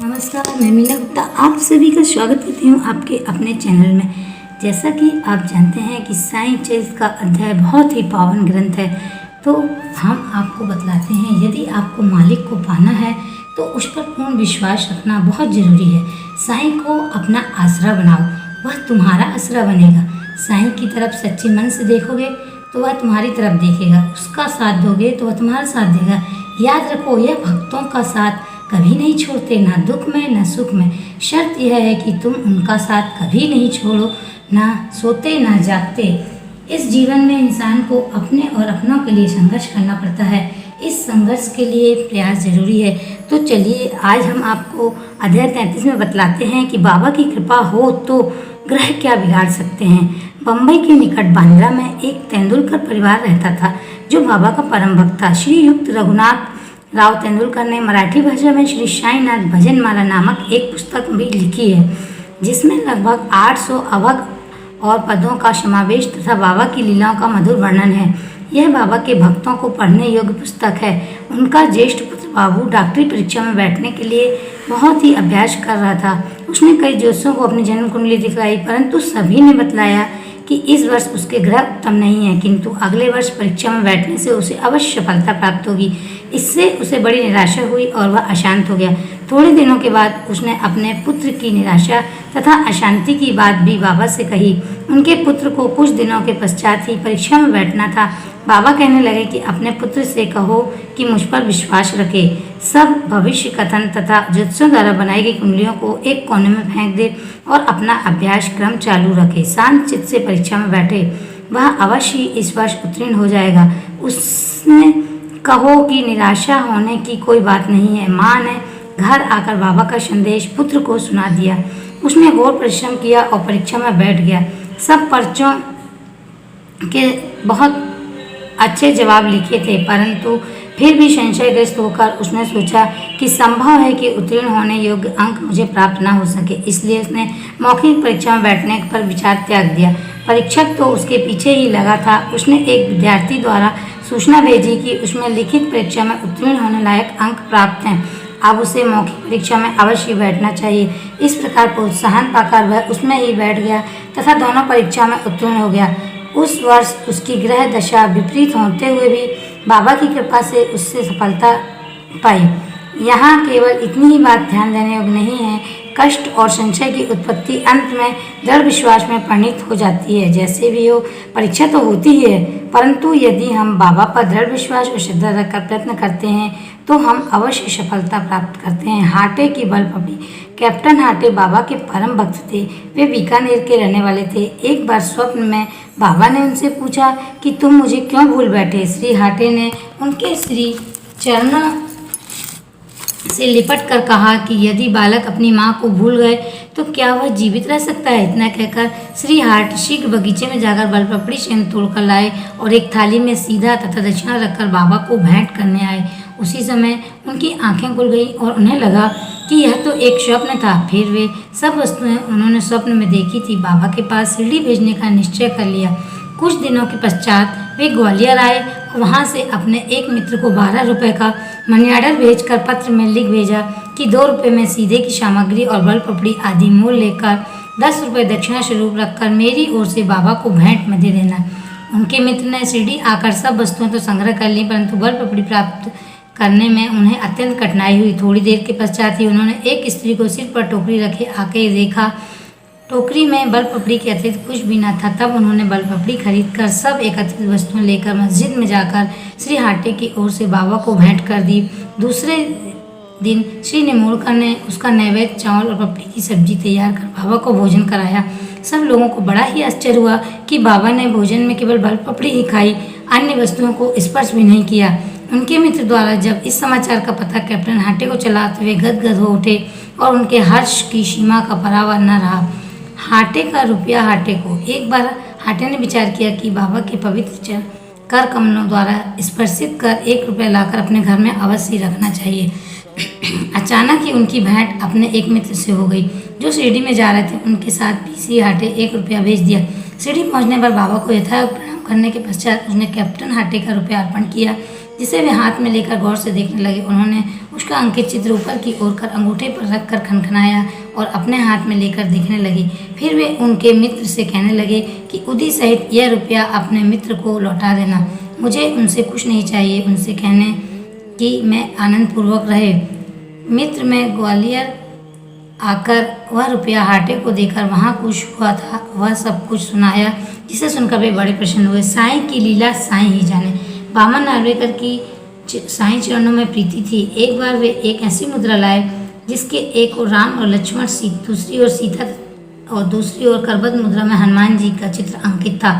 नमस्कार, मैं मीना गुप्ता आप सभी का स्वागत करती हूँ आपके अपने चैनल में। जैसा कि आप जानते हैं कि साईं चरित्र का अध्याय बहुत ही पावन ग्रंथ है, तो हम आपको बतलाते हैं यदि आपको मालिक को पाना है तो उस पर पूर्ण विश्वास रखना बहुत ज़रूरी है। साईं को अपना आसरा बनाओ, वह तुम्हारा आसरा बनेगा। साईं की तरफ सच्चे मन से देखोगे तो वह तुम्हारी तरफ देखेगा, उसका साथ दोगे तो वह तुम्हारा साथ देगा। याद रखो, यह भक्तों का साथ कभी नहीं छोड़ते, ना दुख में ना सुख में। शर्त यह है कि तुम उनका साथ कभी नहीं छोड़ो, ना सोते ना जागते। इस जीवन में इंसान को अपने और अपनों के लिए संघर्ष करना पड़ता है। इस संघर्ष के लिए प्रयास जरूरी है। तो चलिए आज हम आपको अध्याय 33 में बतलाते हैं कि बाबा की कृपा हो तो ग्रह क्या बिगाड़ सकते हैं। बम्बई के निकट बांद्रा में एक तेंदुलकर परिवार रहता था जो बाबा का परम भक्त था। श्री युक्त रघुनाथ राव तेंदुलकर ने मराठी भाषा में श्री साईनाथ भजनमाला नामक एक पुस्तक भी लिखी है, जिसमें लगभग 800 अभंग और पदों का समावेश तथा बाबा की लीलाओं का मधुर वर्णन है। यह बाबा के भक्तों को पढ़ने योग्य पुस्तक है। उनका ज्येष्ठ पुत्र बाबू डॉक्टरी परीक्षा में बैठने के लिए बहुत ही अभ्यास कर रहा था। उसने कई ज्योतिषियों को अपनी जन्म कुंडली दिखलाई, परंतु सभी ने बतलाया कि इस वर्ष उसके ग्रह उत्तम नहीं है, किंतु अगले वर्ष परीक्षा में बैठने से उसे अवश्य सफलता प्राप्त होगी। इससे उसे बड़ी निराशा हुई और वह अशांत हो गया। थोड़े दिनों के बाद उसने अपने पुत्र की निराशा तथा अशांति की बात भी बाबा से कही। उनके पुत्र को कुछ दिनों के पश्चात ही परीक्षा में बैठना था। बाबा कहने लगे कि अपने पुत्र से कहो कि मुझ पर विश्वास रखे, सब भविष्य कथन तथा ज्योतिषियों द्वारा बनाई गई कुंडलियों को एक कोने में फेंक दे और अपना अभ्यास क्रम चालू रखे। शांत चित्त से परीक्षा में बैठे, वह अवश्य ही इस वर्ष उत्तीर्ण हो जाएगा। उसने कहो कि निराशा होने की कोई बात नहीं है। माँ ने घर आकर बाबा का संदेश पुत्र को सुना दिया। उसने घोर परिश्रम किया और परीक्षा में बैठ गया। सब पर्चों के बहुत अच्छे जवाब लिखे थे, परंतु फिर भी संशयग्रस्त होकर उसने सोचा कि संभव है कि उत्तीर्ण होने योग्य अंक मुझे प्राप्त न हो सके। इसलिए उसने मौखिक परीक्षा में बैठने पर विचार त्याग दिया। परीक्षक तो उसके पीछे ही लगा था। उसने एक विद्यार्थी द्वारा सूचना भेजी कि उसमें लिखित परीक्षा में उत्तीर्ण होने लायक अंक प्राप्त हैं, अब उसे मौखिक परीक्षा में अवश्य बैठना चाहिए। इस प्रकार प्रोत्साहन पाकर वह उसमें ही बैठ गया तथा दोनों परीक्षा में उत्तीर्ण हो गया। उस वर्ष उसकी ग्रह दशा विपरीत होते हुए भी बाबा की कृपा से उससे सफलता पाई। यहाँ केवल इतनी ही बात ध्यान देने योग्य नहीं है, कष्ट और संशय की उत्पत्ति अंत में दृढ़ विश्वास में परिणित हो जाती है। जैसे भी हो, परीक्षा तो होती ही है, परंतु यदि हम बाबा पर दृढ़ विश्वास और श्रद्धा रखकर प्रयत्न करते हैं तो हम अवश्य सफलता प्राप्त करते हैं। हाटे की बलपपी। कैप्टन हाटे बाबा के परम भक्त थे। वे बीकानेर के रहने वाले थे। एक बार स्वप्न में बाबा ने उनसे पूछा कि तुम मुझे क्यों भूल बैठे। श्री हाटे ने उनके श्री चरणों से लिपट कर कहा कि यदि बालक अपनी माँ को भूल गए तो क्या वह जीवित रह सकता है। इतना कहकर श्री हाट शीघ्र बगीचे में जाकर बलपपड़ी शेन तोड़कर लाए और एक थाली में सीधा तथा दक्षिणा रखकर बाबा को भेंट करने आए। उसी समय उनकी आंखें खुल गई और उन्हें लगा कि यह तो एक स्वप्न था। फिर वे सब वस्तुएं उन्होंने स्वप्न में देखी थी बाबा के पास शिरडी भेजने का निश्चय कर लिया। कुछ दिनों के पश्चात वे ग्वालियर आए और वहाँ से अपने एक मित्र को 12 रुपये का मनी ऑर्डर भेजकर पत्र में लिख भेजा कि 2 रुपये में सीधे की सामग्री और बलपपड़ी आदि मूल लेकर 10 रुपये दक्षिणा स्वरूप रखकर मेरी ओर से बाबा को भेंट में दे देना। उनके मित्र ने शिरडी आकर सब वस्तुएं तो संग्रह कर ली, परंतु बलपपड़ी प्राप्त करने में उन्हें अत्यंत कठिनाई हुई। थोड़ी देर के पश्चात ही उन्होंने एक स्त्री को सिर पर टोकरी रखे आके देखा। टोकरी में बलपपड़ी के अतिरिक्त कुछ भी न था। तब उन्होंने बलपपड़ी खरीदकर सब एकत्रित वस्तुएं लेकर मस्जिद में जाकर श्री हाटे की ओर से बाबा को भेंट कर दी। दूसरे दिन श्री निमोड़कर ने उसका नैवेद्य चावल और पपड़ी की सब्जी तैयार कर बाबा को भोजन कराया। सब लोगों को बड़ा ही आश्चर्य हुआ कि बाबा ने भोजन में केवल बलपपड़ी ही खाई, अन्य वस्तुओं को स्पर्श भी नहीं किया। उनके मित्र द्वारा जब इस समाचार का पता कैप्टन हाटे को चला तो वे गदगद हो उठे और उनके हर्ष की सीमा का परावर न रहा। हाटे का रुपया हाटे को। एक बार हाटे ने विचार किया कि बाबा के पवित्र कर कमलों द्वारा स्पर्शित कर 1 रुपया लाकर अपने घर में अवश्य रखना चाहिए। अचानक ही उनकी भेंट अपने एक मित्र से हो गई जो शिरडी में जा रहे थे। उनके साथ भी श्री हाटे 1 रुपया भेज दिया। शिरडी पहुंचने पर बाबा को यथायोग्य प्रणाम करने के पश्चात उसने कैप्टन हाटे का रुपया अर्पण किया, जिसे वे हाथ में लेकर गौर से देखने लगे। उन्होंने उसका अंकित चित्र ऊपर की ओर कर अंगूठे पर रख कर खनखनाया और अपने हाथ में लेकर देखने लगे। फिर वे उनके मित्र से कहने लगे कि उदी सहित यह रुपया अपने मित्र को लौटा देना। मुझे उनसे कुछ नहीं चाहिए। उनसे कहने कि मैं आनंदपूर्वक रहे। मित्र में ग्वालियर आकर वह रुपया हाटे को देकर वहाँ कुछ हुआ था वह सब कुछ सुनाया, जिसे सुनकर वे बड़े प्रसन्न हुए। साईं की लीला साईं ही जाने। बामन नार्वेकर की साईं चरणों में प्रीति थी। एक बार वे एक ऐसी मुद्रा लाए जिसके एक ओर राम और लक्ष्मण, दूसरी ओर सीता और दूसरी ओर करबद्ध मुद्रा में हनुमान जी का चित्र अंकित था।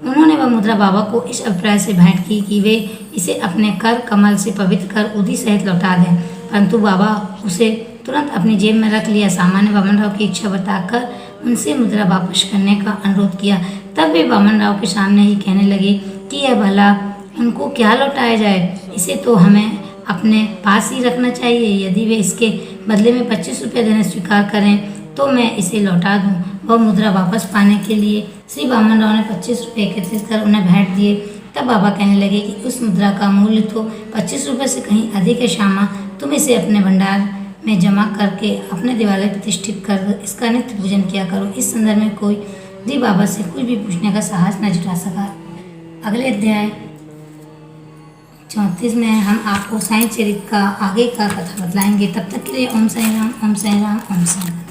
उन्होंने वह मुद्रा बाबा को इस अभिप्राय से भेंट की कि वे इसे अपने कर कमल से पवित्र कर उदी सहित लौटा दें, परंतु बाबा उसे तुरंत अपनी जेब में रख लिया। सामान्य बामन राव की इच्छा बताकर उनसे मुद्रा वापस करने का अनुरोध किया। तब वे बामन राव के सामने ही कहने लगे कि यह भला उनको क्या लौटाया जाए, इसे तो हमें अपने पास ही रखना चाहिए। यदि वे इसके बदले में 25 रुपये देने स्वीकार करें तो मैं इसे लौटा दूं। वह मुद्रा वापस पाने के लिए श्री बामन राव ने 25 रुपये एकत्रित कर उन्हें भेंट दिए। तब बाबा कहने लगे कि उस मुद्रा का मूल्य तो 25 रुपये से कहीं अधिक है श्यामा, तुम इसे अपने भंडार में जमा करके अपने दिवालय प्रतिष्ठित कर इसका नित्य पूजन किया करो। इस संदर्भ में कोई श्री बाबा से कुछ भी पूछने का साहस न जुटा सका। अगले अध्याय 34 में हम आपको साईं चरित्र का आगे का कथा बतलाएंगे। तब तक के लिए ओम साईं राम, ओम साईं राम, ओम साईं राम।